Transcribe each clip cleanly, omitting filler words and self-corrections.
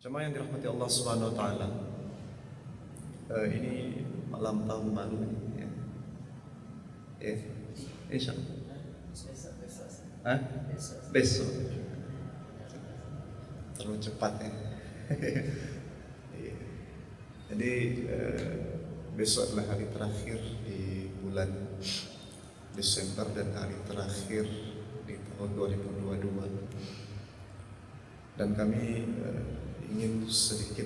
Jemaah yang dirahmati Allah Subhanahu wa taala. Ini malam tahun baru ini ya. Insyaallah. Hah? Besok. Terlalu cepat ya. Jadi besok adalah hari terakhir di bulan Desember dan hari terakhir di tahun 2022. Dan kami ingin sedikit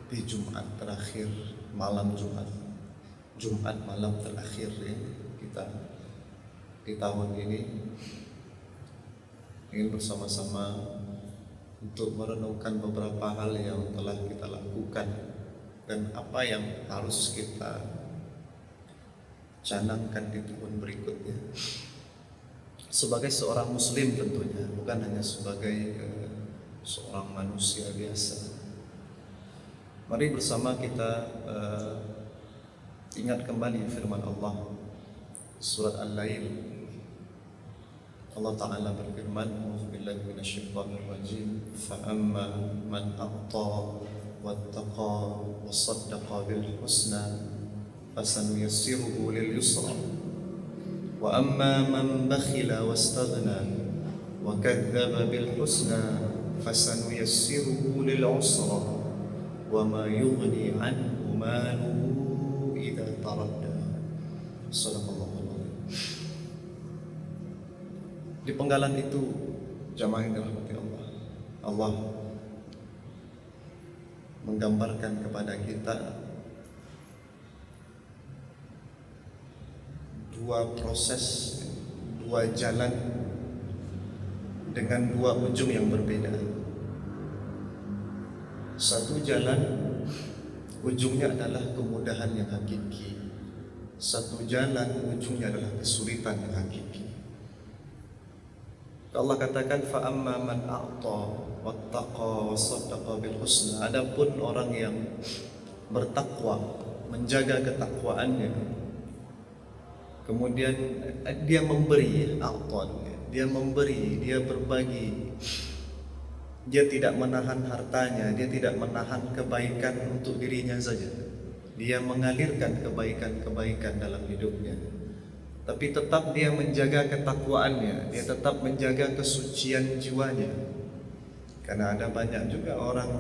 di Jumat terakhir, malam Jumat malam terakhir ya, kita di tahun ini ingin bersama-sama untuk merenungkan beberapa hal yang telah kita lakukan dan apa yang harus kita canangkan di tahun berikutnya sebagai seorang muslim, tentunya bukan hanya sebagai seorang manusia biasa. Mari bersama kita ingat kembali firman Allah surat Al-Lail. Allah Ta'ala berfirman, "A'udzubillahi minasyaitonir rajim, fa amma man a'ta wattaqa wa saddaqa bil husna fasanuyassiruhu lil yusra wa amma man bakhila wastaghna wa kadzdzaba bil husna fasanuyassiruhu lil usra wa ma yughni anhu maluhu idza taradda." Sadaqallahu. Di penggalan itu, jamaah yang dirahmati Allah, Allah menggambarkan kepada kita dua proses, dua jalan dengan dua ujung yang berbeda. Satu jalan ujungnya adalah kemudahan yang hakiki, satu jalan ujungnya adalah kesulitan yang hakiki. Allah katakan, fa amma man a'ta wattaqa wasaddaqa bil husna. Adapun orang yang bertakwa, menjaga ketakwaannya, kemudian dia memberi, dia memberi, dia berbagi, dia tidak menahan hartanya, dia tidak menahan kebaikan untuk dirinya saja, dia mengalirkan kebaikan-kebaikan dalam hidupnya, tapi tetap dia menjaga ketakwaannya, dia tetap menjaga kesucian jiwanya. Karena ada banyak juga orang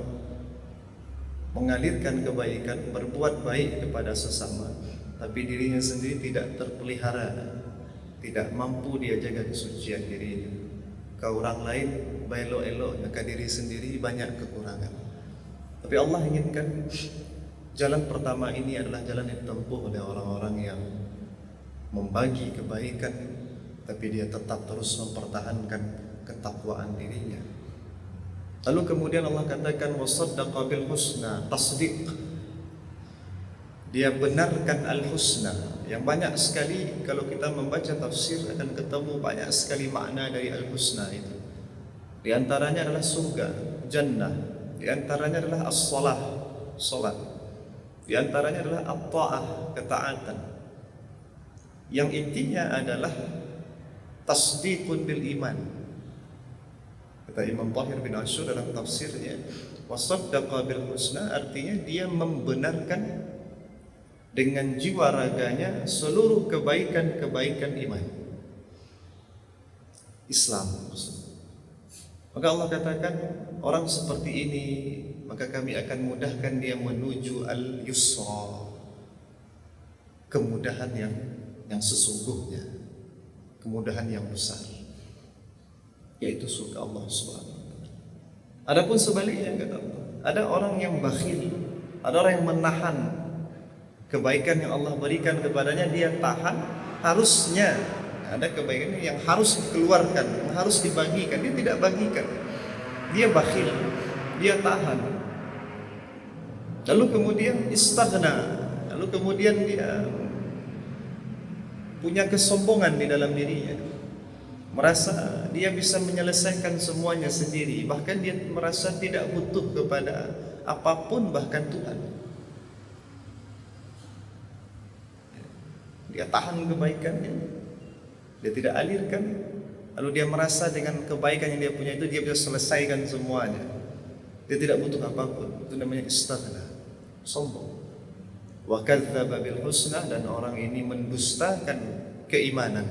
mengalirkan kebaikan, berbuat baik kepada sesama, tapi dirinya sendiri tidak terpelihara, tidak mampu dia jaga kesucian dirinya. Ke orang lain baik-elok, maka diri sendiri banyak kekurangan. Tapi Allah inginkan jalan pertama ini adalah jalan yang ditempuh oleh orang-orang yang membagi kebaikan, tapi dia tetap terus mempertahankan ketakwaan dirinya. Lalu kemudian Allah katakan wasaddaqa bil husna, tasdiq. Dia benarkan al-husna. Yang banyak sekali kalau kita membaca tafsir akan ketemu banyak sekali makna dari al-husna itu. Di antaranya adalah surga, jannah. Di antaranya adalah as-salah, salat. Di antaranya adalah at-ta'ah, ketaatan. Yang intinya adalah tasdiqun bil iman. Kata Imam Tahir bin Ashur dalam tafsirnya, wasaddaqa bil husna artinya dia membenarkan dengan jiwa raganya seluruh kebaikan-kebaikan iman Islam. Maka Allah katakan, orang seperti ini maka kami akan mudahkan dia menuju al-yusra, kemudahan yang sesungguhnya, kemudahan yang besar, yaitu surga Allah Subhanahu wa taala. Adapun sebaliknya, kata Allah, ada orang yang bakhil, ada orang yang menahan kebaikan yang Allah berikan kepadanya, dia tahan. Harusnya ada kebaikan yang harus dikeluarkan, yang harus dibagikan, dia tidak bagikan. Dia bakhil, dia tahan. Lalu kemudian istaghna, lalu kemudian dia punya kesombongan di dalam dirinya, merasa dia bisa menyelesaikan semuanya sendiri, bahkan dia merasa tidak butuh kepada apapun, bahkan Tuhan. Dia tahan kebaikannya, dia tidak alirkan, lalu dia merasa dengan kebaikan yang dia punya itu dia bisa selesaikan semuanya. Dia tidak butuh apapun. Itu namanya istaghna, sombong. Wa kadzdzaba bil husna, dan orang ini mendustakan keimanan,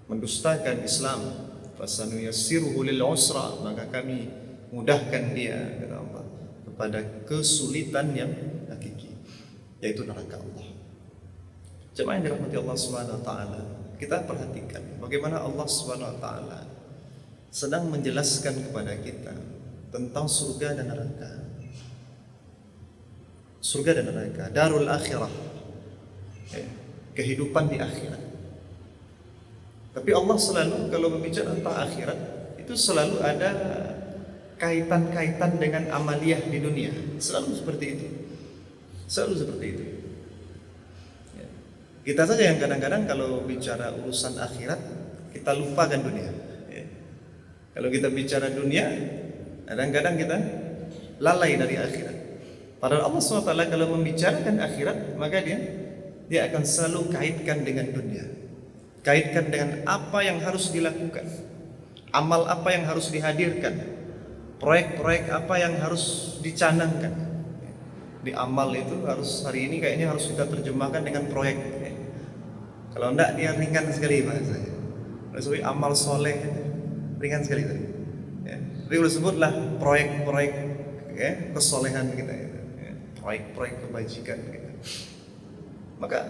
mendustakan Islam. Fasanuyassiruhu lil usra, maka kami mudahkan dia, kata Allah, kepada kesulitan yang hakiki, yaitu neraka Allah. Jemaah yang dirahmati Allah Subhanahu wa taala, kita perhatikan bagaimana Allah Subhanahu wa taala sedang menjelaskan kepada kita tentang surga dan neraka. Surga dan neraka, darul akhirah, kehidupan di akhirat. Tapi Allah selalu kalau berbicara tentang akhirat itu selalu ada kaitan-kaitan dengan amaliyah di dunia. Selalu seperti itu. Selalu seperti itu. Kita saja yang kadang-kadang kalau bicara urusan akhirat kita lupakan dunia. Kalau kita bicara dunia, kadang-kadang kita lalai dari akhirat. Padahal Allah SWT kalau membicarakan akhirat, maka dia akan selalu kaitkan dengan dunia, kaitkan dengan apa yang harus dilakukan, amal apa yang harus dihadirkan, proyek-proyek apa yang harus dicanangkan. Di amal itu harus, hari ini kayaknya harus kita terjemahkan dengan proyek. Kalau enggak dia ringan sekali bahasanya. Maksudnya amal soleh ringan sekali tadi. Tapi udah sebutlah proyek-proyek kesolehan kita, proyek-proyek kebajikan kita. Maka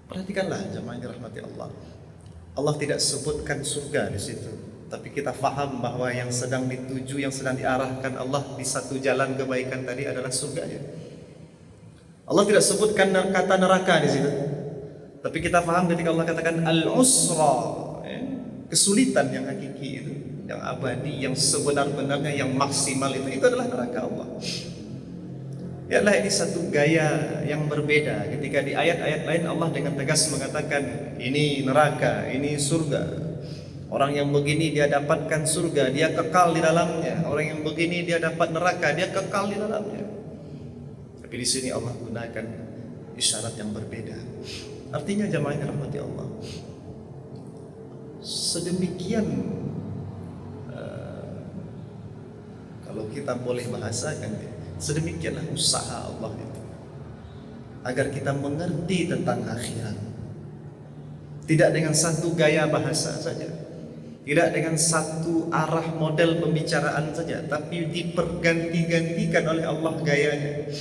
perhatikanlah jemaah yang dirahmati Allah. Allah tidak sebutkan surga di situ, tapi kita faham bahwa yang sedang dituju, yang sedang diarahkan Allah di satu jalan kebaikan tadi adalah surganya. Allah tidak sebutkan kata neraka di situ, tapi kita faham ketika Allah katakan al-usra, kesulitan yang hakiki itu, yang abadi, yang sebenar-benarnya, yang maksimal itu adalah neraka Allah. Yalah, ini satu gaya yang berbeda ketika di ayat-ayat lain Allah dengan tegas mengatakan ini neraka, ini surga. Orang yang begini dia dapatkan surga, dia kekal di dalamnya. Orang yang begini dia dapat neraka, dia kekal di dalamnya. Tapi di sini Allah gunakan isyarat yang berbeda. Artinya jemaah yang dirahmati Allah, sedemikian kalau kita boleh bahasakan, sedemikianlah usaha Allah itu agar kita mengerti tentang akhirat. Tidak dengan satu gaya bahasa saja, tidak dengan satu arah model pembicaraan saja, tapi diperganti-gantikan oleh Allah gayanya,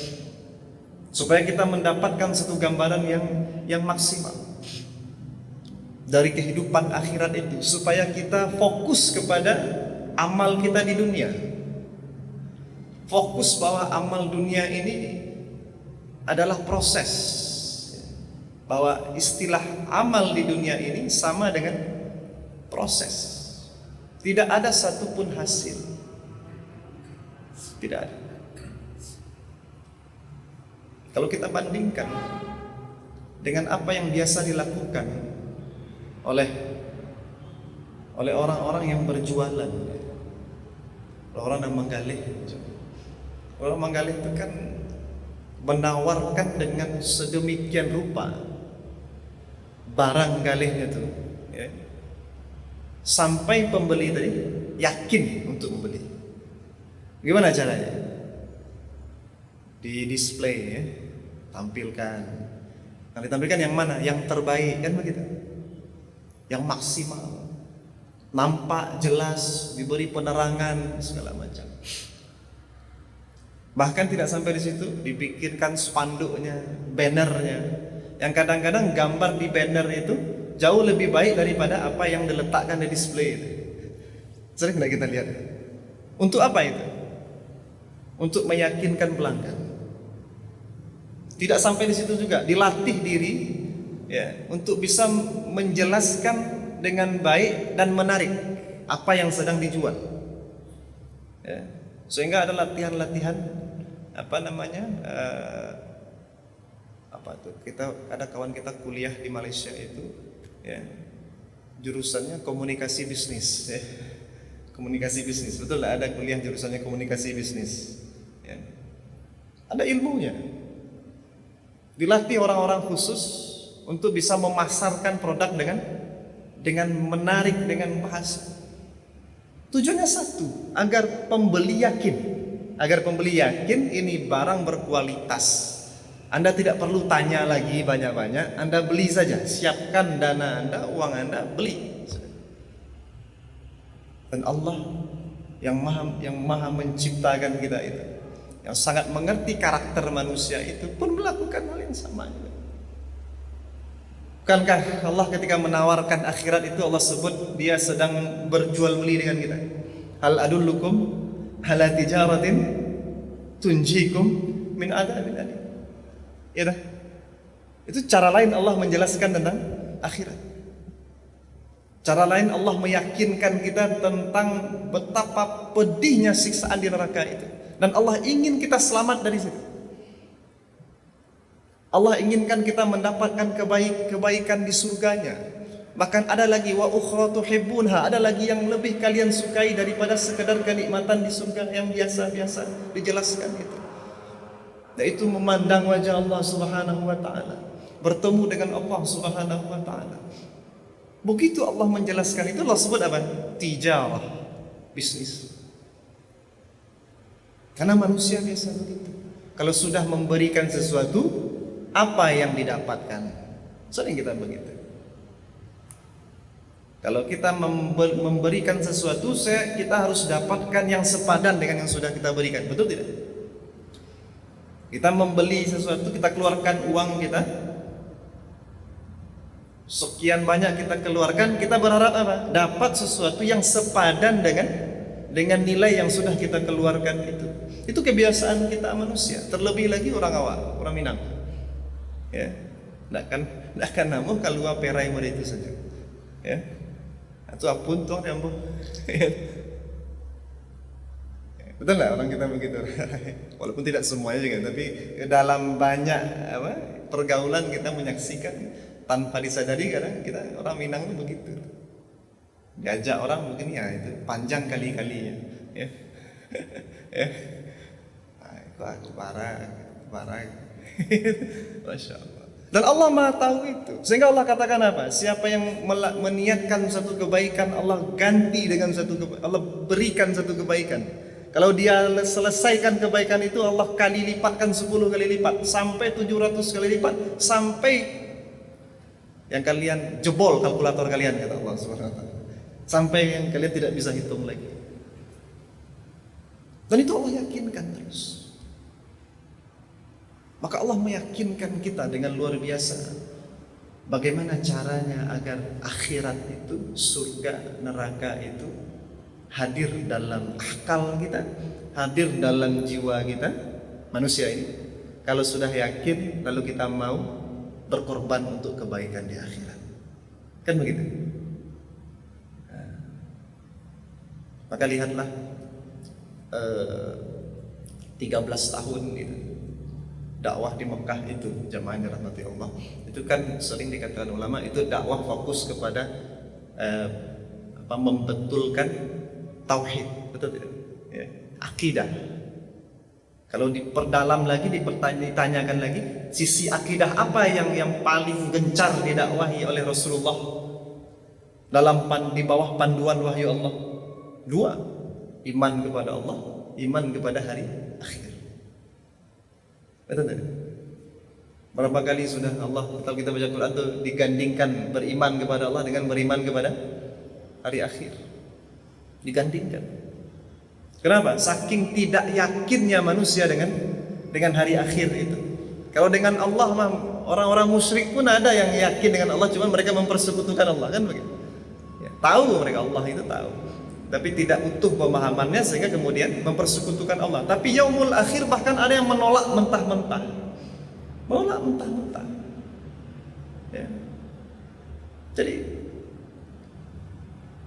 supaya kita mendapatkan satu gambaran yang maksimal dari kehidupan akhirat itu, supaya kita fokus kepada amal kita di dunia. Fokus bahwa amal dunia ini adalah proses, bahwa istilah amal di dunia ini sama dengan proses. Tidak ada satupun hasil, tidak ada. Kalau kita bandingkan dengan apa yang biasa dilakukan oleh orang-orang yang berjualan, orang yang menggalih. Orang menggalih itu kan menawarkan dengan sedemikian rupa barang galihnya itu, sampai pembeli tadi yakin untuk membeli. Gimana caranya? Di display, tampilkan. Nah, ditampilkan yang mana? Yang terbaik, kan begitu? Yang maksimal, nampak jelas, diberi penerangan segala macam. Bahkan tidak sampai di situ, dibikinkan spanduknya, bannernya, yang kadang-kadang gambar di banner itu jauh lebih baik daripada apa yang diletakkan di display itu. Sering tidak kita lihat? Untuk apa itu? Untuk meyakinkan pelanggan. Tidak sampai di situ juga, dilatih diri untuk bisa menjelaskan dengan baik dan menarik apa yang sedang dijual. Sehingga ada latihan-latihan kita ada kawan kita kuliah di Malaysia itu, jurusannya komunikasi bisnis, komunikasi bisnis, betul lah, ada kuliah jurusannya komunikasi bisnis, ada ilmunya, dilatih orang-orang khusus untuk bisa memasarkan produk dengan menarik, dengan bahasa. Tujuannya satu, agar pembeli yakin. Agar pembeli yakin ini barang berkualitas. Anda tidak perlu tanya lagi banyak-banyak, Anda beli saja. Siapkan dana Anda, uang Anda, beli. Dan Allah yang maha menciptakan kita itu, yang sangat mengerti karakter manusia itu pun melakukan hal yang sama juga. Bukankah Allah ketika menawarkan akhirat itu Allah sebut dia sedang berjual beli dengan kita? Hal adullukum ala tijaratin tunjikum min adzabin alim. Ya dah. Itu cara lain Allah menjelaskan tentang akhirat. Cara lain Allah meyakinkan kita tentang betapa pedihnya siksaan di neraka itu. Dan Allah ingin kita selamat dari situ. Allah inginkan kita mendapatkan kebaikan di surganya. Bahkan ada lagi wa ukhra tuhibbunha, ada lagi yang lebih kalian sukai daripada sekedar kenikmatan di surga yang biasa-biasa dijelaskan itu. Yaitu memandang wajah Allah Subhanahu wa taala, bertemu dengan Allah Subhanahu wa taala. Begitu Allah menjelaskan itu, Allah sebut apa? Tijarah, bisnis. Karena manusia biasa begitu. Kalau sudah memberikan sesuatu, apa yang didapatkan? Sering kita begitu. Kalau kita memberikan sesuatu, kita harus dapatkan yang sepadan dengan yang sudah kita berikan. Betul tidak? Kita membeli sesuatu, kita keluarkan uang kita, sekian banyak kita keluarkan, kita berharap apa? Dapat sesuatu yang sepadan dengan nilai yang sudah kita keluarkan itu. Itu kebiasaan kita manusia. Terlebih lagi orang awak, orang Minang. Ya, nak kan namu kalau perai mode itu saja. Ya, atau apun tuh yang betul nggak orang kita begitu? Walaupun tidak semuanya juga, tapi dalam banyak pergaulan kita menyaksikan tanpa disadari kadang kita orang Minang itu begitu. Diajak orang mungkin ya itu panjang kali-kali ya. Ya. Aku parah. Masya Allah. Dan Allah Maha tahu itu. Sehingga Allah katakan apa? Siapa yang meniatkan satu kebaikan, Allah ganti dengan Allah berikan satu kebaikan. Kalau dia selesaikan kebaikan itu, Allah kali lipatkan 10 kali lipat, sampai 700 kali lipat, sampai yang kalian jebol kalkulator kalian, kata Allah Subhanahu wa taala. Sampai yang kalian tidak bisa hitung lagi. Dan itu Allah yakinkan terus. Maka Allah meyakinkan kita dengan luar biasa bagaimana caranya agar akhirat itu, surga, neraka itu hadir dalam akal kita, hadir dalam jiwa kita, manusia ini. Kalau sudah yakin, lalu kita mau berkorban untuk kebaikan di akhirat. Kan begitu? Maka lihatlah 13 tahun itu dakwah di Mekah itu, jamaah yang dirahmati Allah, itu kan sering dikatakan ulama itu dakwah fokus kepada membetulkan tauhid, betul tidak? Ya. Akidah. Kalau diperdalam lagi, ditanyakan lagi, sisi akidah apa yang paling gencar didakwahi oleh Rasulullah di bawah panduan wahyu Allah? 2, iman kepada Allah, iman kepada hari akhir. Betul tidak? Berapa kali sudah Allah, kalau kita baca Quran itu digandingkan beriman kepada Allah dengan beriman kepada hari akhir. Digandingkan. Kenapa? Saking tidak yakinnya manusia dengan hari akhir itu. Kalau dengan Allah mah orang-orang musyrik pun ada yang yakin dengan Allah, cuma mereka mempersekutukan Allah, kan begitu. Ya, tahu mereka Allah itu tahu, tapi tidak utuh pemahamannya sehingga kemudian mempersekutukan Allah. Tapi yaumul akhir bahkan ada yang menolak mentah-mentah. Menolak mentah-mentah. Ya. Jadi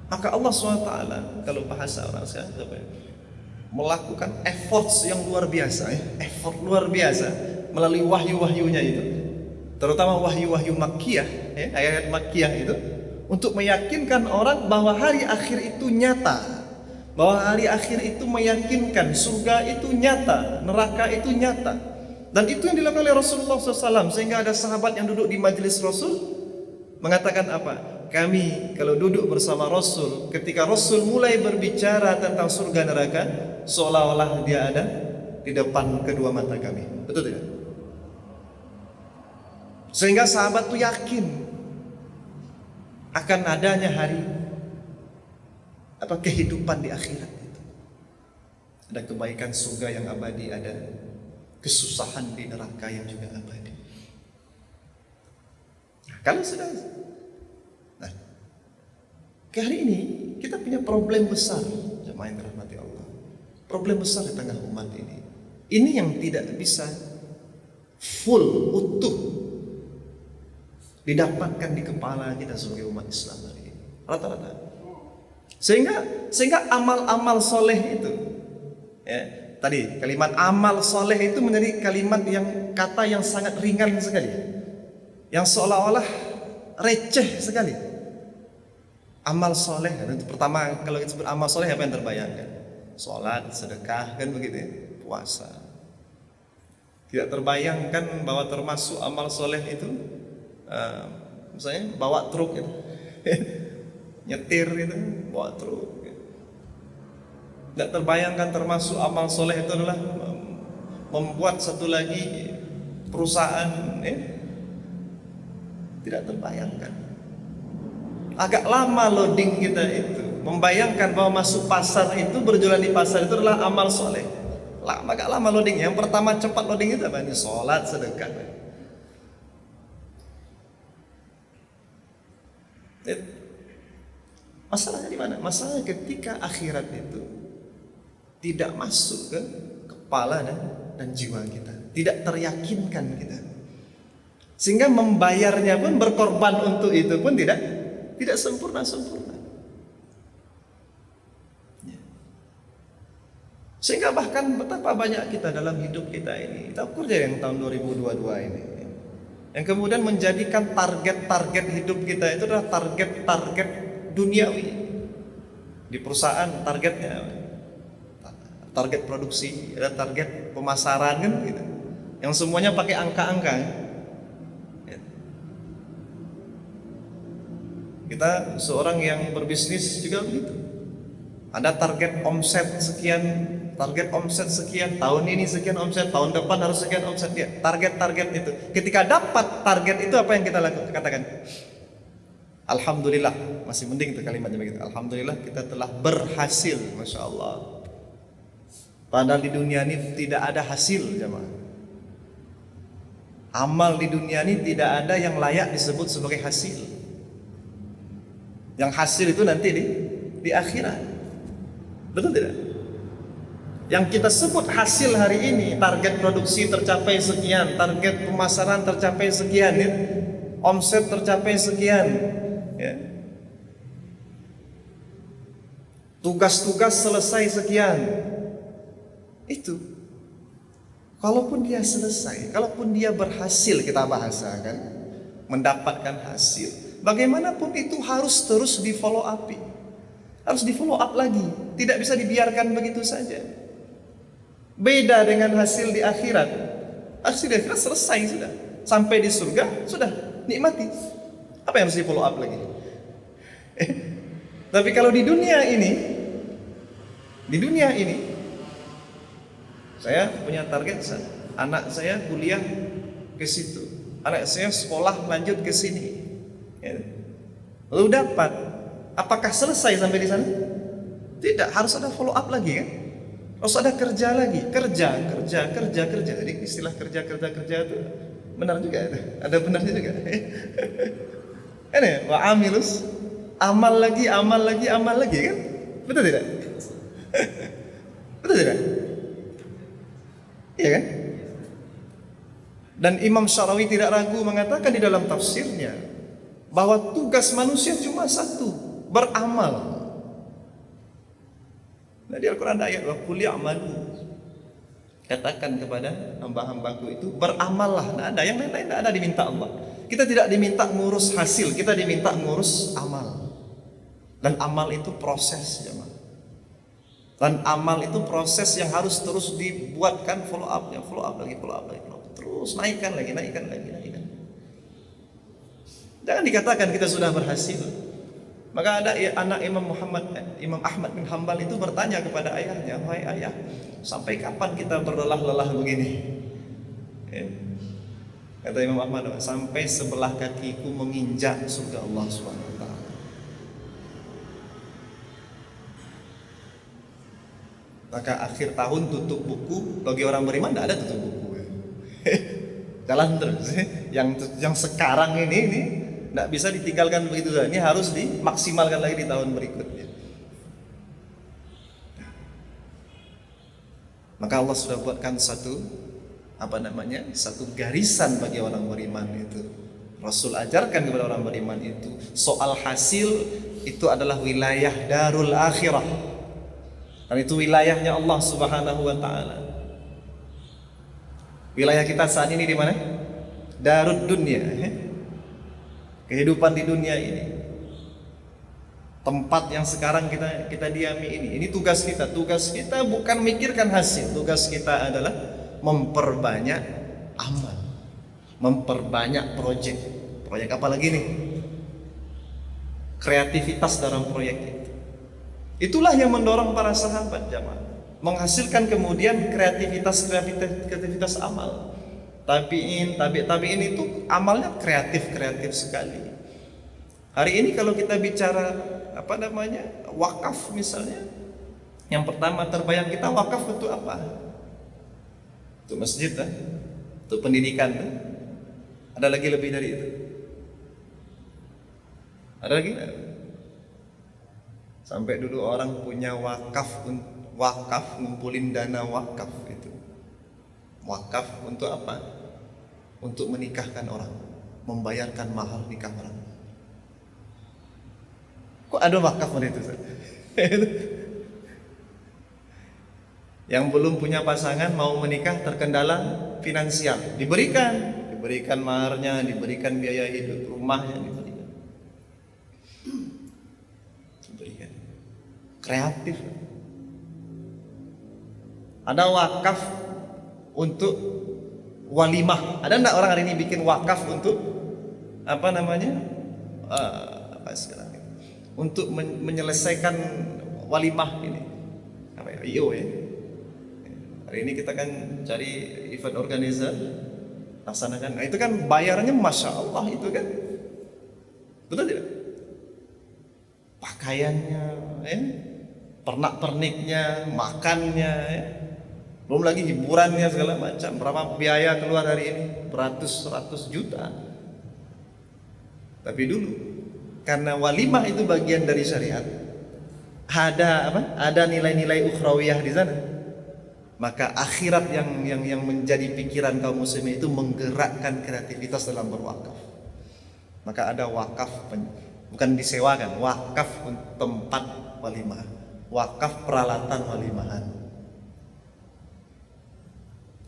maka Allah SWT kalau bahasa orang sekarang melakukan efforts yang luar biasa, effort luar biasa melalui wahyu-wahyunya itu, terutama wahyu-wahyu Makkiyah, ayat Makkiyah itu, untuk meyakinkan orang bahwa hari akhir itu nyata, bahwa hari akhir itu meyakinkan, surga itu nyata, neraka itu nyata. Dan itu yang dilakukan oleh Rasulullah SAW, sehingga ada sahabat yang duduk di majelis Rasul mengatakan apa? kami kalau duduk bersama Rasul, ketika Rasul mulai berbicara tentang surga neraka, seolah-olah dia ada di depan kedua mata kami. Betul tidak? Sehingga sahabat itu yakin akan adanya hari kehidupan di akhirat itu. Ada kebaikan surga yang abadi, ada kesusahan di neraka yang juga abadi. Kalau sudah, nah, hari ini kita punya problem besar, jemaah yang dirahmati Allah. Problem besar di tengah umat ini. Ini yang tidak bisa full, utuh didapatkan di kepala kita sebagai umat Islam hari ini. Rata-rata. Sehingga amal-amal soleh itu, ya, tadi kalimat amal soleh itu menjadi kalimat yang kata yang sangat ringan sekali, yang seolah-olah receh sekali. Amal soleh, itu pertama kalau kita sebut amal soleh apa yang terbayangkan? Sholat, sedekah, kan begitu ya? Puasa. Tidak terbayangkan bahwa termasuk amal soleh itu misalnya bawa truk gitu. Nyetir itu, bawa truk gitu. Tidak terbayangkan termasuk amal soleh itu adalah membuat satu lagi perusahaan ya? Tidak terbayangkan. Agak lama loading kita itu membayangkan bahwa masuk pasar itu, berjualan di pasar itu adalah amal soleh. Agak lama loading. Yang pertama cepat loading itu apa? Ini sholat, sedekah. Masalahnya di mana? Masalahnya ketika akhirat itu tidak masuk ke kepala dan jiwa kita, tidak teryakinkan kita, sehingga membayarnya pun, berkorban untuk itu pun tidak sempurna. Sehingga bahkan betapa banyak kita dalam hidup kita ini, kita ukur aja yang tahun 2022 ini, yang kemudian menjadikan target hidup kita itu adalah target duniawi. Di perusahaan targetnya, target produksi, ada target pemasaran kan gitu, yang semuanya pakai angka-angka. Kita seorang yang berbisnis juga begitu. Ada target omset sekian, tahun ini sekian omset, tahun depan harus sekian omset ya. Target itu. Ketika dapat target itu apa yang kita katakan? Alhamdulillah, masih mending itu kalimatnya begitu. Alhamdulillah kita telah berhasil, masya Allah. Padahal di dunia ini tidak ada hasil, jemaah. Amal di dunia ini tidak ada yang layak disebut sebagai hasil. Yang hasil itu nanti di akhirat. Betul tidak? Yang kita sebut hasil hari ini, target produksi tercapai sekian, target pemasaran tercapai sekian, ya. Omset tercapai sekian, ya. Tugas-tugas selesai sekian. Itu. Kalaupun dia selesai, kalaupun dia berhasil, kita bahasakan, mendapatkan hasil, bagaimanapun itu harus terus di follow up, harus di follow up lagi, tidak bisa dibiarkan begitu saja. Beda dengan hasil di akhirat. Hasil di akhirat selesai sudah, sampai di surga sudah nikmati. Apa yang harus di follow up lagi? Tapi kalau di dunia ini, saya punya target, anak saya kuliah ke situ, anak saya sekolah lanjut ke sini. Ya. Lalu dapat, apakah selesai sampai di sana? Tidak, harus ada follow up lagi kan? Harus ada kerja lagi, kerja. Jadi istilah kerja itu benar juga, ada benarnya juga. Ini wa amilus, amal lagi kan? Betul tidak? Betul tidak? Iya kan? Dan Imam Syarawi tidak ragu mengatakan di dalam tafsirnya bahwa tugas manusia cuma satu, beramal. Nah, di Al-Quran ada ayat wa qul i'malu. Katakan kepada hamba-hambaku itu beramallah. Nah, ada yang lain-lain tidak ada diminta Allah. Kita tidak diminta ngurus hasil, kita diminta ngurus amal. Dan amal itu proses, jemaah. Dan amal itu proses yang harus terus dibuatkan follow up lagi. Terus naikkan lagi. Jangan dikatakan kita sudah berhasil. Maka ada anak Imam Ahmad bin Hambal itu bertanya kepada ayahnya, "Wahai ayah, sampai kapan kita berlelah-lelah begini?" Ya. Kata Imam Ahmad, "Sampai sebelah kakiku menginjak surga Allah Subhanahu wa taala." Maka akhir tahun tutup buku, bagi orang beriman tidak ada tutup buku. Jalan terus. Yang sekarang ini tidak bisa ditinggalkan begitu saja. Ini harus dimaksimalkan lagi di tahun berikutnya. Maka Allah sudah buatkan satu garisan bagi orang beriman itu. Rasul ajarkan kepada orang beriman itu, soal hasil itu adalah wilayah darul akhirah. Dan itu wilayahnya Allah Subhanahu wa taala. Wilayah kita saat ini di mana? Darud dunia. Kehidupan di dunia ini. Tempat yang sekarang kita diami ini. Ini tugas kita. Tugas kita bukan mikirkan hasil. Tugas kita adalah memperbanyak amal. Memperbanyak proyek. Proyek apa lagi nih? Kreativitas dalam proyek itu. Itulah yang mendorong para sahabat jamaah. Menghasilkan kemudian kreativitas amal. Tabi'in itu amalnya kreatif sekali. Hari ini kalau kita bicara wakaf misalnya, yang pertama terbayang kita wakaf untuk apa? Untuk masjid, untuk pendidikan. Ada lagi lebih dari itu? Ada lagi? Sampai dulu orang punya wakaf ngumpulin dana wakaf itu. Wakaf untuk apa? Untuk menikahkan orang, membayarkan mahar nikah orang. Kok ada wakaf itu? Yang belum punya pasangan mau menikah terkendala finansial, diberikan maharnya, diberikan biaya hidup rumahnya, diberikan. Kreatif. Ada wakaf untuk walimah. Ada enggak orang hari ini bikin wakaf untuk untuk menyelesaikan walimah ini? IO ya. Hari ini kita kan cari event organizer, laksanakan. Nah, itu kan bayarnya masya Allah itu kan. Betul tidak? Pakaiannya, pernak-perniknya, makannya, belum lagi hiburannya segala macam. Berapa biaya keluar hari ini? Beratus-ratus juta. Tapi dulu karena walimah itu bagian dari syariat, ada nilai-nilai ukhrawiyah di sana. Maka akhirat yang menjadi pikiran kaum muslimin itu menggerakkan kreativitas dalam berwakaf. Maka ada wakaf, bukan disewakan, wakaf tempat walimah, wakaf peralatan walimahan.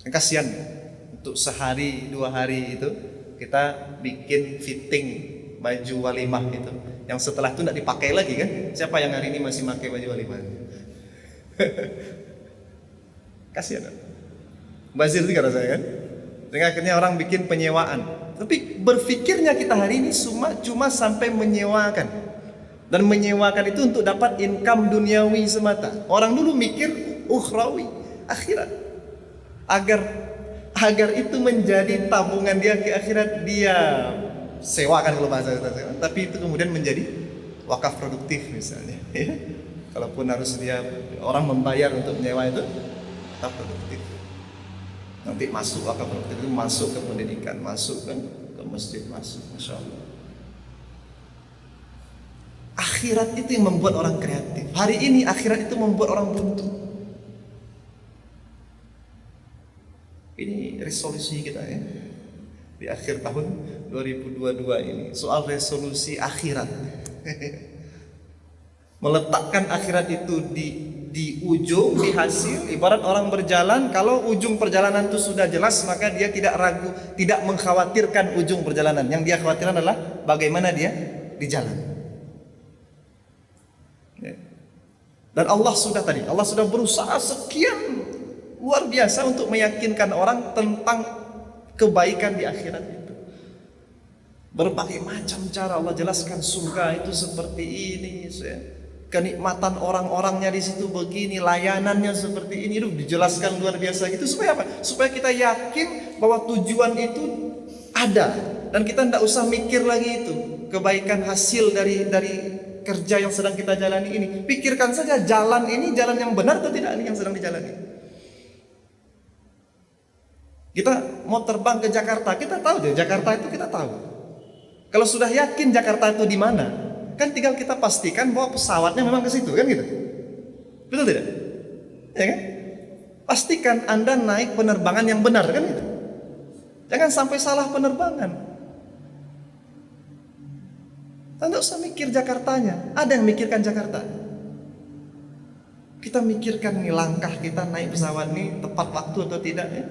Kasihan untuk sehari 2 hari itu kita bikin fitting baju walimah itu, yang setelah itu tidak dipakai lagi kan? Siapa yang hari ini masih pakai baju walimah? Kasihan. Bazir juga rasanya kan? Sehingga akhirnya orang bikin penyewaan. Tapi berpikirnya kita hari ini cuma sampai menyewakan. Dan menyewakan itu untuk dapat income duniawi semata. Orang dulu mikir ukhrawi, akhirat. Agar itu menjadi tabungan dia ke akhirat, dia sewakan kalau bahasa kita. Tapi itu kemudian menjadi wakaf produktif misalnya. Ya. Kalaupun harus dia orang membayar untuk menyewa itu, wakaf produktif. Nanti masuk wakaf produktif itu masuk ke pendidikan, masuk kan ke masjid, masuk, masya Allah. Akhirat itu yang membuat orang kreatif. Hari ini akhirat itu membuat orang buntu. Ini resolusi kita ya di akhir tahun 2022 ini, soal resolusi akhirat. Meletakkan akhirat itu di ujung, di hasil. Ibarat orang berjalan, kalau ujung perjalanan itu sudah jelas, maka dia tidak ragu, tidak mengkhawatirkan ujung perjalanan. Yang dia khawatirkan adalah bagaimana dia di jalan. Dan Allah sudah berusaha sekian luar biasa untuk meyakinkan orang tentang kebaikan di akhirat itu. Berbagai macam cara Allah jelaskan surga itu seperti ini, kenikmatan orang-orangnya di situ begini, layanannya seperti ini, itu dijelaskan luar biasa gitu. Supaya apa? Supaya kita yakin bahwa tujuan itu ada dan kita tidak usah mikir lagi itu kebaikan hasil dari kerja yang sedang kita jalani ini. Pikirkan saja jalan ini jalan yang benar atau tidak ini yang sedang dijalani. Kita mau terbang ke Jakarta, kita tahu deh Jakarta itu kita tahu. Kalau sudah yakin Jakarta itu di mana, kan tinggal kita pastikan bahwa pesawatnya memang ke situ, kan gitu. Betul tidak? Ya kan? Pastikan Anda naik penerbangan yang benar, kan gitu. Jangan sampai salah penerbangan. Anda usah mikir Jakartanya, ada yang mikirkan Jakarta. Kita mikirkan nih langkah kita naik pesawat ini tepat waktu atau tidak ya?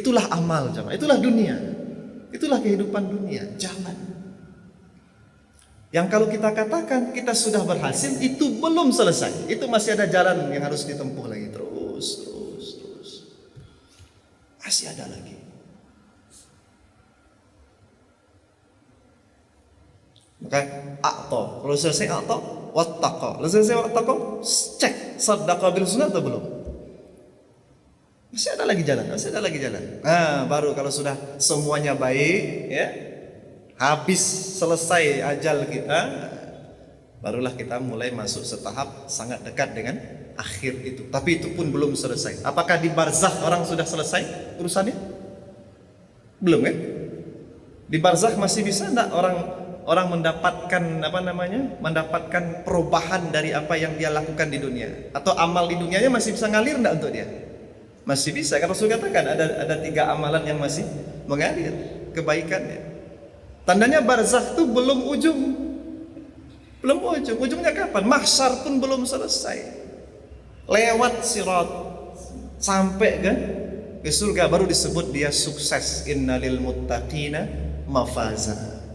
Itulah amal jemaah, itulah dunia. Itulah kehidupan dunia, jalan. Yang kalau kita katakan kita sudah berhasil, itu belum selesai. Itu masih ada jalan yang harus ditempuh lagi. Terus. Masih ada lagi. Maka a'ta. Kalau selesai a'ta, wattaqa. Kalau selesai wattaqa, cek saddaqa bil sunnah atau belum. Masih ada lagi jalan. Nah, baru kalau sudah semuanya baik, ya, habis selesai ajal kita, barulah kita mulai masuk setahap sangat dekat dengan akhir itu. Tapi itu pun belum selesai. Apakah di barzakh orang sudah selesai urusannya? Belum kan? Di barzakh masih bisa enggak orang mendapatkan mendapatkan perubahan dari apa yang dia lakukan di dunia, atau amal di dunianya masih bisa ngalir enggak untuk dia? Masih bisa, karena Rasul katakan ada 3 amalan yang masih mengalir kebaikannya. Tandanya barzakh itu belum ujung. Ujungnya kapan? Mahsyar pun belum selesai. Lewat sirat sampai ke surga baru disebut dia sukses. Innalil muttaqina mafaza.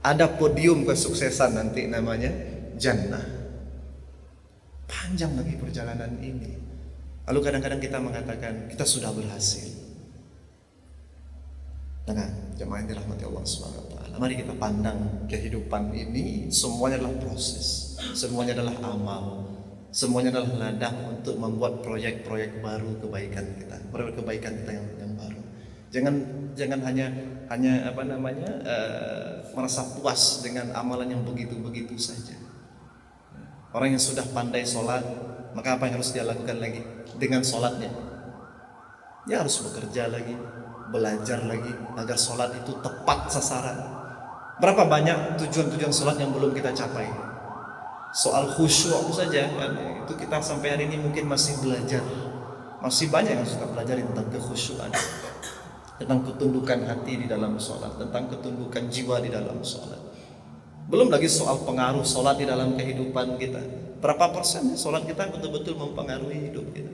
Ada podium kesuksesan nanti namanya jannah. Panjang lagi perjalanan ini. Lalu kadang-kadang kita mengatakan kita sudah berhasil. Nah, jemaah yang dirahmati Allah SWT, mari kita pandang kehidupan ini semuanya adalah proses, semuanya adalah amal, semuanya adalah ladang untuk membuat proyek-proyek baru kebaikan kita yang baru. Jangan hanya merasa puas dengan amalan yang begitu-begitu saja. Orang yang sudah pandai sholat, maka apa yang harus dia lakukan lagi dengan sholatnya? Dia harus bekerja lagi, belajar lagi agar sholat itu tepat sasaran. Berapa banyak tujuan-tujuan sholat yang belum kita capai? Soal khusyuk saja kan, itu kita sampai hari ini mungkin masih belajar. Masih banyak yang suka belajar tentang kekhusyuan, tentang ketundukan hati di dalam sholat, tentang ketundukan jiwa di dalam sholat. Belum lagi soal pengaruh sholat di dalam kehidupan kita. Berapa persen sholat kita betul-betul mempengaruhi hidup kita?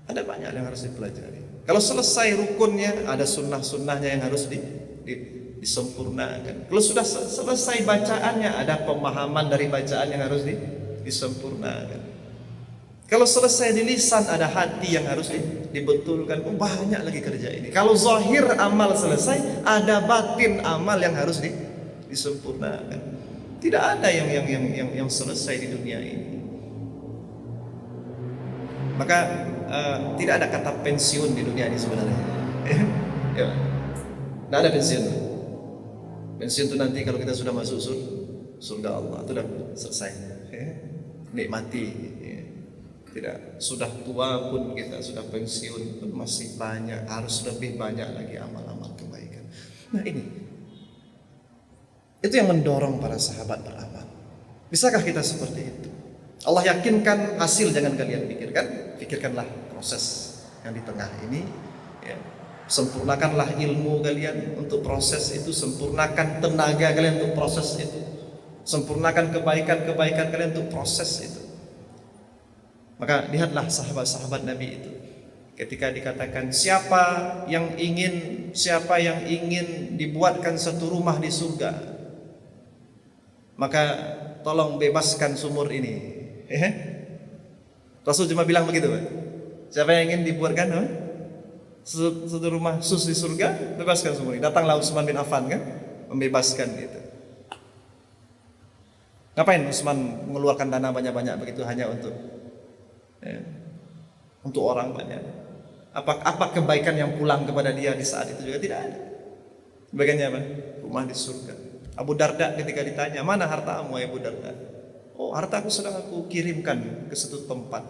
Ada banyak yang harus dipelajari. Kalau selesai rukunnya, ada sunnah-sunnahnya yang harus disempurnakan. Kalau sudah selesai bacaannya, ada pemahaman dari bacaan yang harus disempurnakan. Kalau selesai di lisan, ada hati yang harus dibetulkan. Banyak lagi kerja ini. Kalau zahir amal selesai, ada batin amal yang harus disempurnakan. Tidak ada yang selesai di dunia ini. Maka tidak ada kata pensiun di dunia ini sebenarnya. Ya. Tidak ada pensiun. Pensiun itu nanti kalau kita sudah masuk surga Allah, itu sudah selesai. Nikmati. Tidak, sudah tua pun kita sudah pensiun pun masih banyak, harus lebih banyak lagi amal-amal kebaikan. Nah ini, itu yang mendorong para sahabat beramal. Bisakah kita seperti itu? Allah yakinkan hasil, jangan kalian pikirkanlah proses yang di tengah ini, ya. Sempurnakanlah ilmu kalian untuk proses itu, sempurnakan tenaga kalian untuk proses itu, sempurnakan kebaikan-kebaikan kalian untuk proses itu. Maka lihatlah sahabat-sahabat Nabi itu, ketika dikatakan siapa yang ingin dibuatkan satu rumah di surga, maka tolong bebaskan sumur ini. Rasul cuma bilang begitu, Pak. Siapa yang ingin dibuatkan Satu rumah sus di surga, bebaskan semua ini. Datanglah Utsman bin Affan kan, membebaskan itu. Ngapain Utsman mengeluarkan dana banyak-banyak begitu hanya untuk orang banyak? Apa kebaikan yang pulang kepada dia di saat itu juga tidak ada. Kebaikannya apa? Rumah di surga. Abu Darda ketika ditanya, mana hartamu Abu Darda? Oh, hartaku sedang aku kirimkan ke suatu tempat,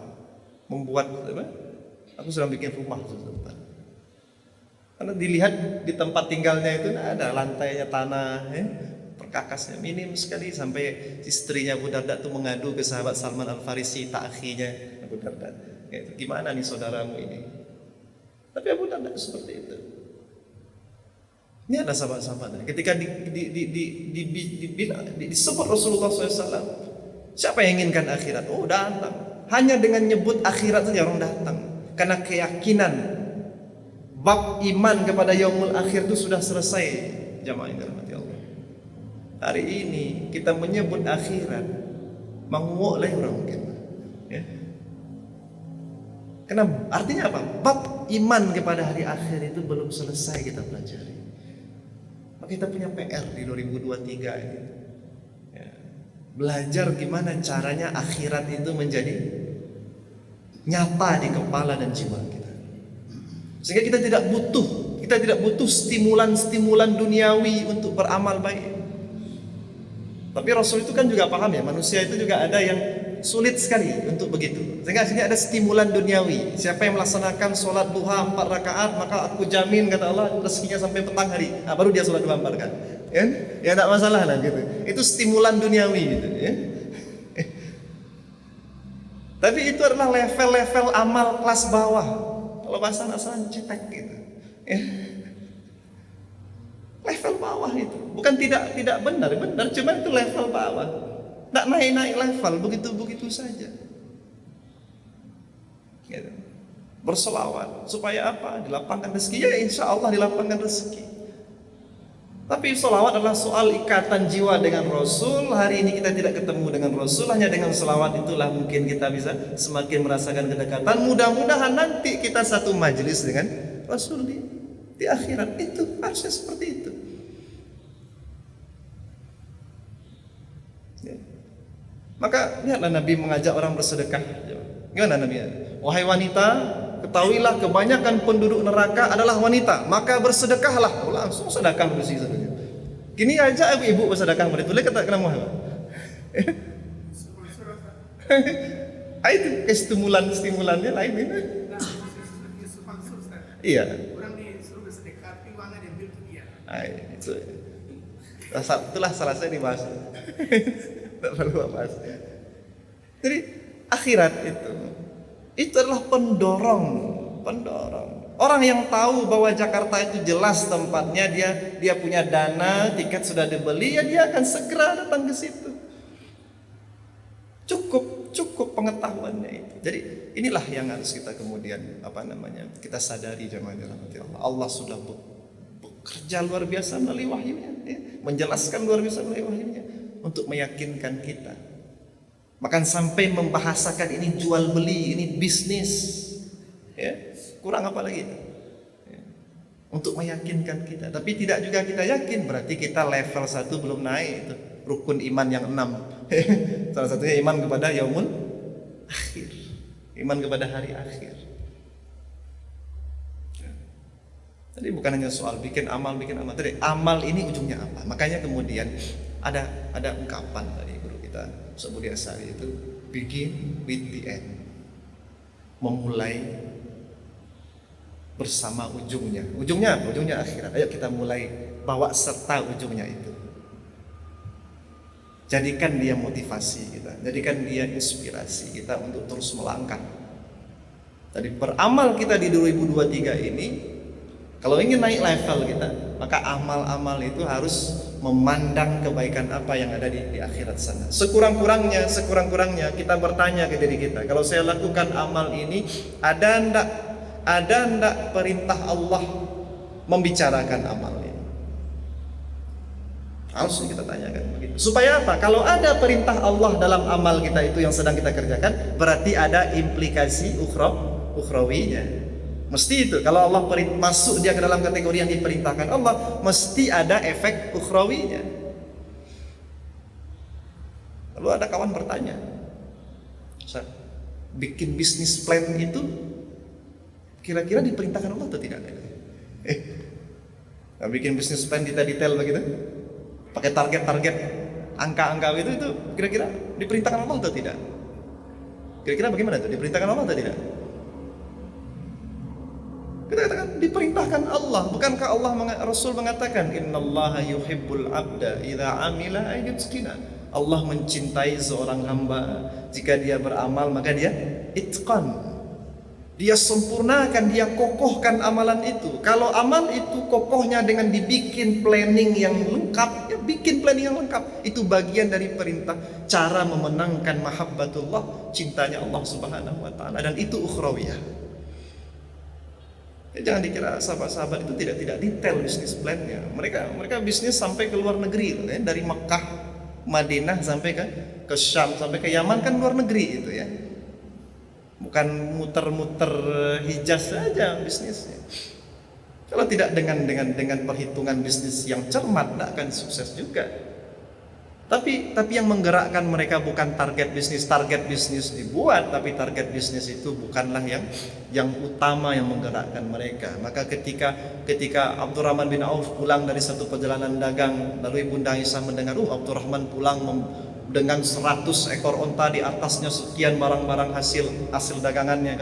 aku sedang bikin rumah di suatu tempat. Karena dilihat di tempat tinggalnya itu ada lantainya tanah, perkakasnya minim sekali, sampai istrinya Abu Darda itu mengadu ke sahabat Salman Al-Farisi, takhinya Abu Darda. Gimana nih saudaramu ini? Tapi Abu Darda seperti itu. Ini ada sahabat-sahabatnya. Ketika disebut Rasulullah SAW, siapa yang inginkan akhirat? Oh, datang. Hanya dengan nyebut akhirat saja orang datang. Karena keyakinan bab iman kepada yaumul akhir itu sudah selesai. Jamaah yang dirahmati Allah. Hari ini kita menyebut akhirat, menguak lagi orang mungkin. Ya. Kenapa? Artinya apa? Bab iman kepada hari akhir itu belum selesai kita pelajari. Maka kita punya PR di 2023 ini. Ya. Belajar gimana caranya akhirat itu menjadi nyata di kepala dan jiwa kita. Sehingga kita tidak butuh stimulan duniawi untuk beramal baik. Tapi Rasul itu kan juga paham ya, manusia itu juga ada yang sulit sekali untuk begitu. Sehingga sini ada stimulan duniawi. Siapa yang melaksanakan sholat duha 4 rakaat, maka aku jamin kata Allah rezekinya sampai petang hari. Nah, baru dia sholat duha 4 rakaat. Ya tak masalah lah gitu. Itu stimulan duniawi gitu ya. Tapi itu adalah level-level amal kelas bawah. Kalau bahasa asalan cetek gitu. Ya. Level bawah itu. Bukan tidak benar, cuma itu level bawah. Tak naik level begitu saja. Gitu. Berselawat supaya apa? Dilapangkan rezeki. Ya insya Allah dilapangkan rezeki. Tapi selawat adalah soal ikatan jiwa dengan Rasul. Hari ini kita tidak ketemu dengan Rasul, hanya dengan selawat itulah mungkin kita bisa semakin merasakan kedekatan. Mudah-mudahan nanti kita satu majelis dengan Rasul di akhirat. Itu harusnya seperti itu. Ya. Maka lihatlah Nabi mengajak orang bersedekah. Gimana Nabi? Wahai wanita, ketahuilah kebanyakan penduduk neraka adalah wanita, maka bersedekahlah. Oh, langsung sedekah bersih saja. Gini aja ibu bersedekah boleh kata kenapa? Itu stimulannya lain ini. Iya. Orang disuruh bersedekah, tapi uangnya diambil ke dia. Itulah salah saya dibahas. Tidak perlu bahas. Jadi akhirat itu adalah pendorong. Orang yang tahu bahwa Jakarta itu jelas tempatnya, dia punya dana, tiket sudah dibeli, ya dia akan segera datang ke situ. Cukup pengetahuannya itu. Jadi inilah yang harus kita kemudian kita sadari jemaah dirahmati Allah. Allah sudah bekerja luar biasa melalui wahyunya, ya, menjelaskan luar biasa melalui wahyunya untuk meyakinkan kita. Bahkan sampai membahasakan ini jual beli, ini bisnis. Ya. Kurang apa lagi? Ya. Untuk meyakinkan kita. Tapi tidak juga kita yakin, berarti kita level 1 belum naik itu. Rukun iman yang 6. Salah satunya iman kepada yaumul akhir. Iman kepada hari akhir. Ya. Jadi bukan hanya soal bikin amal. Tadi amal ini ujungnya apa? Makanya kemudian ada ungkapan dari guru kita Ustaz Budi Asari itu begin with the end. Memulai bersama ujungnya. Ujungnya apa? Ujungnya akhirat. Ayo kita mulai bawa serta ujungnya itu. Jadikan dia motivasi kita, jadikan dia inspirasi kita untuk terus melangkah. Jadi beramal kita di 2023 ini, kalau ingin naik level kita, maka amal-amal itu harus memandang kebaikan apa yang ada di akhirat sana. Sekurang-kurangnya kita bertanya ke diri kita, kalau saya lakukan amal ini, ada ndak perintah Allah membicarakan amal ini? Harus kita tanyakan begitu. Supaya apa? Kalau ada perintah Allah dalam amal kita itu yang sedang kita kerjakan, berarti ada implikasi ukhrawinya. Mesti itu. Kalau Allah masuk dia ke dalam kategori yang diperintahkan Allah, mesti ada efek ukhrawinya. Lalu ada kawan bertanya, Ustaz, bikin bisnis plan itu kira-kira diperintahkan Allah atau tidak? Nah, bikin bisnis plan detail begitu, pakai target-target, angka-angka itu kira-kira diperintahkan Allah atau tidak? Kira-kira bagaimana itu? Diperintahkan Allah atau tidak? Kita katakan diperintahkan Allah. Bukankah Rasul mengatakan innallaha yuhibbul abda idza amila ayyutqina. Allah mencintai seorang hamba jika dia beramal maka dia itqan. Dia sempurnakan, dia kokohkan amalan itu. Kalau amal itu kokohnya dengan dibikin planning yang lengkap, ya bikin planning yang lengkap. Itu bagian dari perintah cara memenangkan mahabbatullah, cintanya Allah Subhanahu wa taala, dan itu ukhrawiyah. Ya, jangan dikira sahabat-sahabat itu tidak detail bisnis plannya. Mereka bisnis sampai ke luar negeri, ya. Dari Mekah, Madinah sampai ke Syam, sampai ke Yaman, kan luar negeri itu ya. Bukan muter-muter Hijaz saja bisnisnya. Kalau tidak dengan perhitungan bisnis yang cermat, tidak akan sukses juga. Tapi yang menggerakkan mereka bukan target bisnis dibuat, tapi target bisnis itu bukanlah yang utama yang menggerakkan mereka. Maka ketika Abdurrahman bin Auf pulang dari satu perjalanan dagang, lalu Ibunda Aisyah mendengar, Abdurrahman pulang dengan 100 ekor onta, di atasnya sekian barang-barang hasil dagangannya.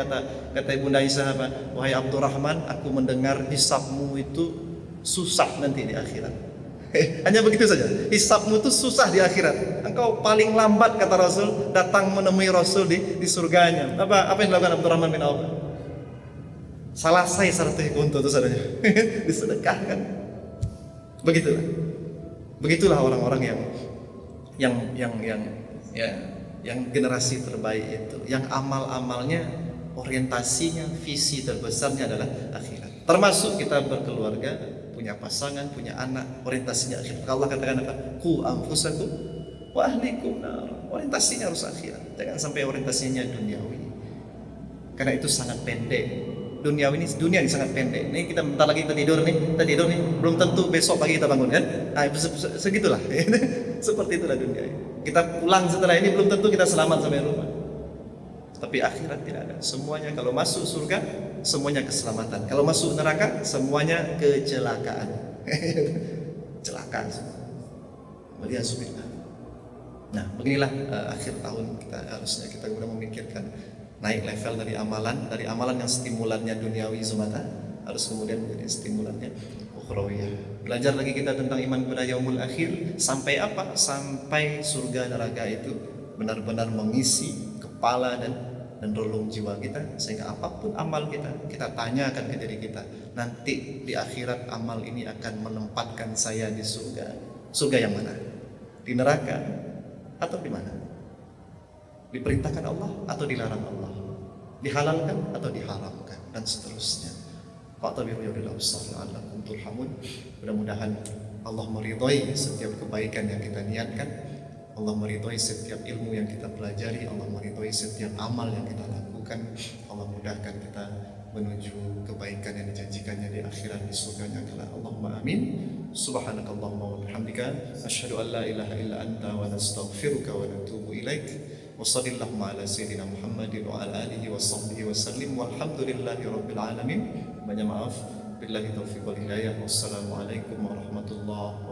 Kata Ibunda Aisyah apa? Wahai Abdurrahman, aku mendengar hisabmu itu susah nanti di akhirat. Hanya begitu saja. Hisabmu itu susah di akhirat. Engkau paling lambat, kata Rasul, datang menemui Rasul di surganya. Apa yang dilakukan Abdurrahman bin Auf? Selesai 100 ekor onta itu saudara. Disedekahkan. Begitulah orang-orang yang generasi terbaik itu, yang amal-amalnya, orientasinya, visi terbesarnya adalah akhirat. Termasuk kita berkeluarga, punya pasangan, punya anak, orientasinya akhirat. Allah katakan apa? Qu anfusakum wa ahlikum nar. Orientasinya harus akhirat. Jangan sampai orientasinya duniawi. Karena itu sangat pendek. Dunia ini sangat pendek. Ini kita bentar lagi kita tidur nih, belum tentu besok pagi kita bangun kan? Nah, segitulah. Seperti itulah dunia. Kita pulang setelah ini belum tentu kita selamat sampai rumah. Tapi akhirat tidak ada. Semuanya kalau masuk surga, semuanya keselamatan. Kalau masuk neraka, semuanya kecelakaan. Kecelakaan semua. Waliyahzubillah. Nah, beginilah akhir tahun harusnya kita sudah memikirkan naik level dari amalan yang stimulannya duniawi semata, harus kemudian menjadi stimulannya ukhrawiyah. Belajar lagi kita tentang iman pada yaumul akhir. Sampai apa? Sampai surga neraka itu benar-benar mengisi kepala dan relung jiwa kita, sehingga apapun amal kita tanyakan ke diri kita, nanti di akhirat amal ini akan menempatkan saya di surga. Surga yang mana? Di neraka atau di mana? Diperintahkan Allah atau dilarang Allah, dihalalkan atau diharamkan, dan seterusnya. Fa'tabiru ya billahi la'allakum turhamun. Mudah-mudahan Allah meridhai setiap kebaikan yang kita niatkan, Allah meridhai setiap ilmu yang kita pelajari, Allah meridhai setiap amal yang kita lakukan. Allah mudahkan kita menuju kebaikan yang dijanjikannya di akhirat, di surganya kelak. Allahumma amin. Subhanakallahumma wa bihamdika asyhadu an la ilaha illa anta wa nastaghfiruka wa natubu ilaik. Wa sallallahu ala sayyidina Muhammadin wa ala alihi wa sahbihi wa sallim walhamdulillahi rabbil alamin. Banyak maaf. Billahi taufiq wal hidayah. Wassalamualaikum warahmatullahi